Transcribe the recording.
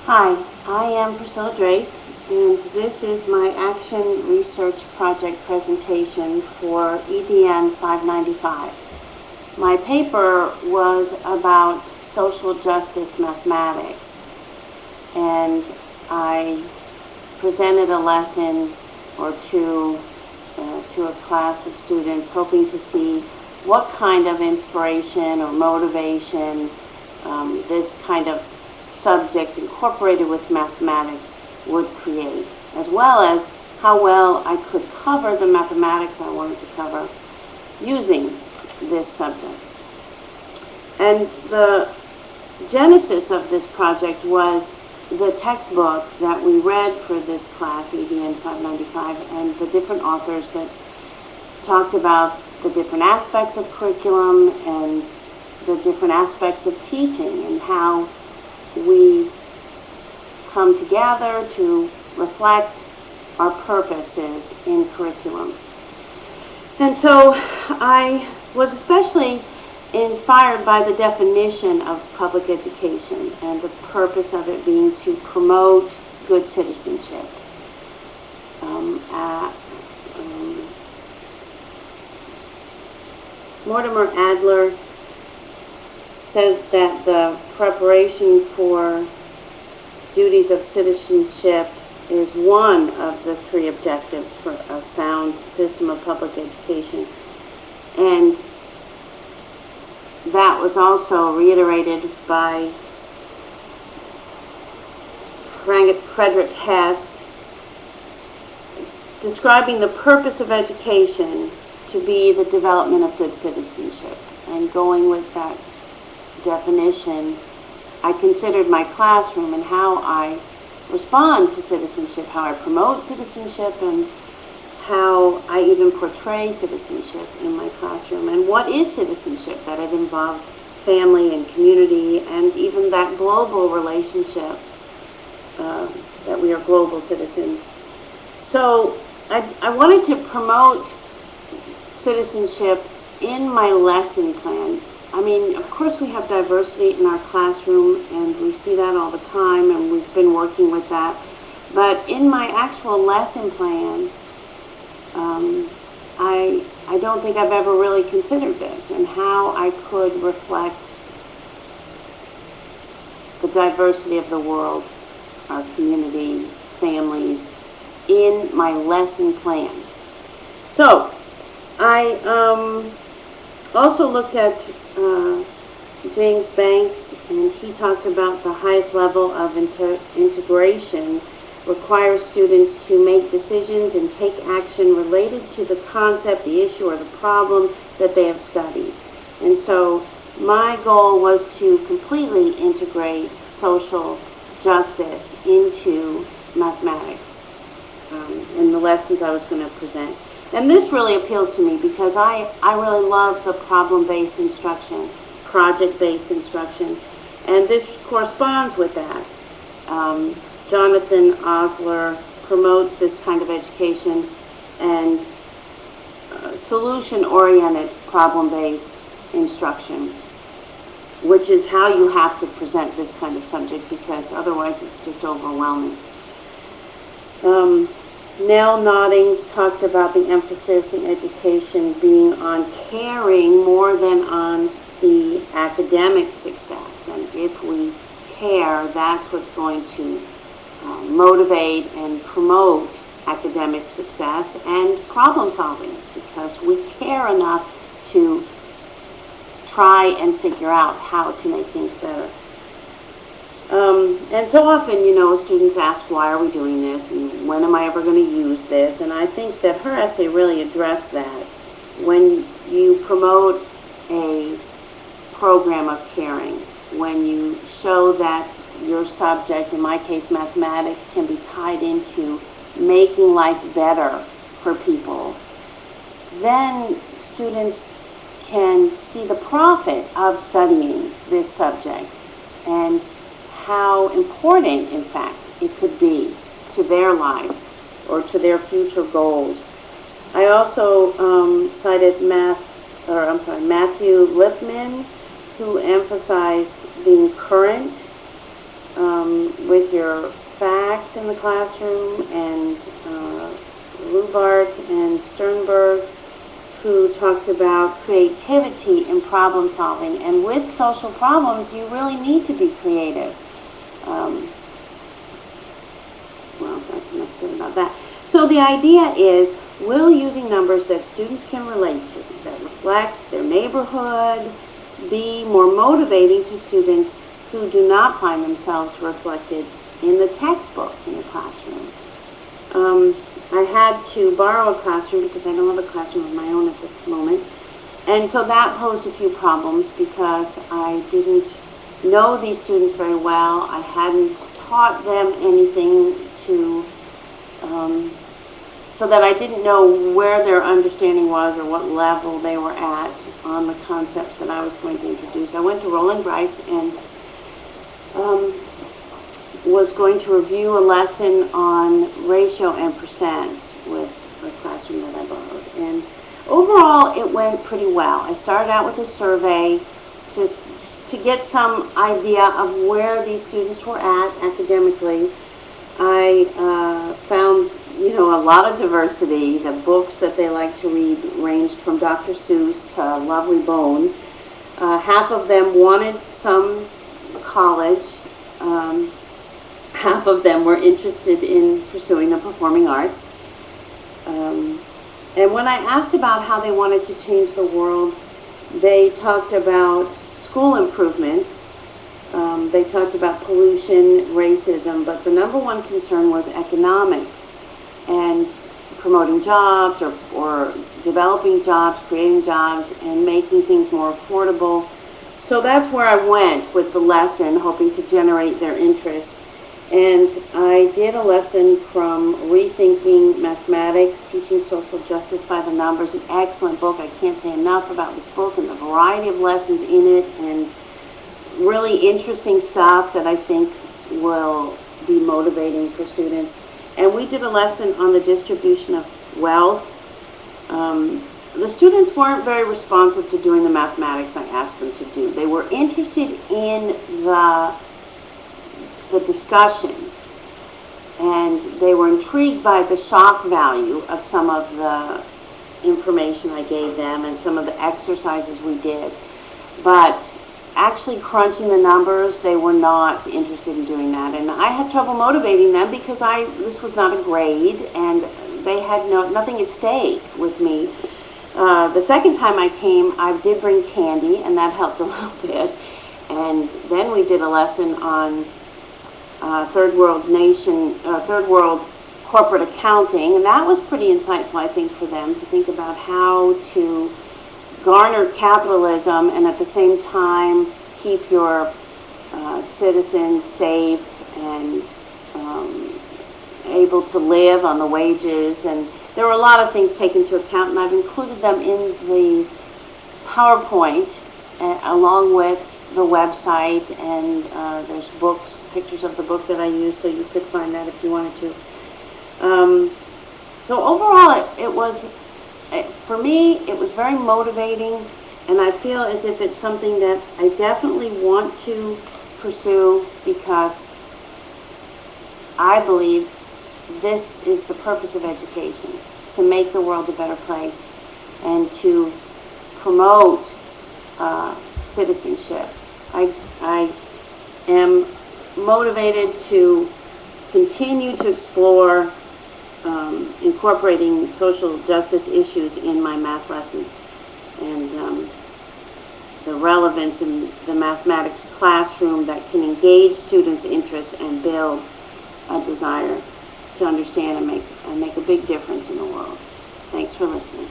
Hi, I am Priscilla Drake, and this is my Action Research Project presentation for EDN 595. My paper was about social justice mathematics, and I presented a lesson or two to a class of students, hoping to see what kind of inspiration or motivation this kind of subject incorporated with mathematics would create, as well as how well I could cover the mathematics I wanted to cover using this subject. And the genesis of this project was the textbook that we read for this class, EDN 595, and the different authors that talked about the different aspects of curriculum and the different aspects of teaching and how we come together to reflect our purposes in curriculum. And so I was especially inspired by the definition of public education and the purpose of it being to promote good citizenship. Mortimer Adler said that the preparation for duties of citizenship is one of the three objectives for a sound system of public education. And that was also reiterated by Frederick Hess, describing the purpose of education to be the development of good citizenship. And going with that definition, I considered my classroom and how I respond to citizenship, how I promote citizenship, and how I even portray citizenship in my classroom. And what is citizenship? That it involves family and community and even that global relationship, that we are global citizens. So I wanted to promote citizenship in my lesson plan. I mean, of course we have diversity in our classroom, and we see that all the time, and we've been working with that. But in my actual lesson plan, I don't think I've ever really considered this and how I could reflect the diversity of the world, our community, families, in my lesson plan. So I also looked at James Banks, and he talked about the highest level of integration requires students to make decisions and take action related to the concept, the issue, or the problem that they have studied. And so my goal was to completely integrate social justice into mathematics in the lessons I was going to present. And this really appeals to me because I really love the problem-based instruction, project-based instruction, and this corresponds with that. Jonathan Osler promotes this kind of education and solution-oriented problem-based instruction, which is how you have to present this kind of subject, because otherwise it's just overwhelming. Nell Noddings talked about the emphasis in education being on caring more than on the academic success. And if we care, that's what's going to motivate and promote academic success and problem solving, because we care enough to try and figure out how to make things better. And so often, students ask, why are we doing this, and when am I ever going to use this? And I think that her essay really addressed that. When you promote a program of caring, when you show that your subject, in my case mathematics, can be tied into making life better for people, then students can see the profit of studying this subject and how important, in fact, it could be to their lives or to their future goals. I also cited Matthew Lipman, who emphasized being current with your facts in the classroom, and Lubart and Sternberg, who talked about creativity in problem solving. And with social problems, you really need to be creative. Well, that's enough said about that. So the idea is, will using numbers that students can relate to, that reflect their neighborhood, be more motivating to students who do not find themselves reflected in the textbooks in the classroom? I had to borrow a classroom because I don't have a classroom of my own at the moment. And so that posed a few problems because I didn't know these students very well. I hadn't taught them anything so that I didn't know where their understanding was or what level they were at on the concepts that I was going to introduce. I went to Roland Bryce and was going to review a lesson on ratio and percents with a classroom that I borrowed. And overall, it went pretty well. I started out with a survey to get some idea of where these students were at academically. I found, a lot of diversity. The books that they liked to read ranged from Dr. Seuss to Lovely Bones. Half of them wanted some college. Half of them were interested in pursuing the performing arts. And when I asked about how they wanted to change the world, they talked about school improvements. They talked about pollution, racism, but the number one concern was economic and promoting jobs or developing jobs, creating jobs, and making things more affordable. So that's where I went with the lesson, hoping to generate their interest. And I did a lesson from Rethinking Mathematics, Teaching Social Justice by the Numbers, an excellent book. I can't say enough about this book and the variety of lessons in it, and really interesting stuff that I think will be motivating for students. And we did a lesson on the distribution of wealth. The students weren't very responsive to doing the mathematics I asked them to do. They were interested in the discussion, and they were intrigued by the shock value of some of the information I gave them and some of the exercises we did. But actually crunching the numbers, they were not interested in doing that. And I had trouble motivating them because this was not a grade, and they had nothing at stake with me. The second time I came, I did bring candy, and that helped a little bit. And then we did a lesson on third world corporate accounting, and that was pretty insightful, I think, for them to think about how to garner capitalism and at the same time keep your citizens safe and able to live on the wages. And there were a lot of things taken into account, and I've included them in the PowerPoint along with the website, and there's books, pictures of the book that I used, so you could find that if you wanted to. So overall, it was, for me, it was very motivating, and I feel as if it's something that I definitely want to pursue because I believe this is the purpose of education, to make the world a better place and to promote citizenship. I am motivated to continue to explore incorporating social justice issues in my math lessons, and the relevance in the mathematics classroom that can engage students' interests and build a desire to understand and make a big difference in the world. Thanks for listening.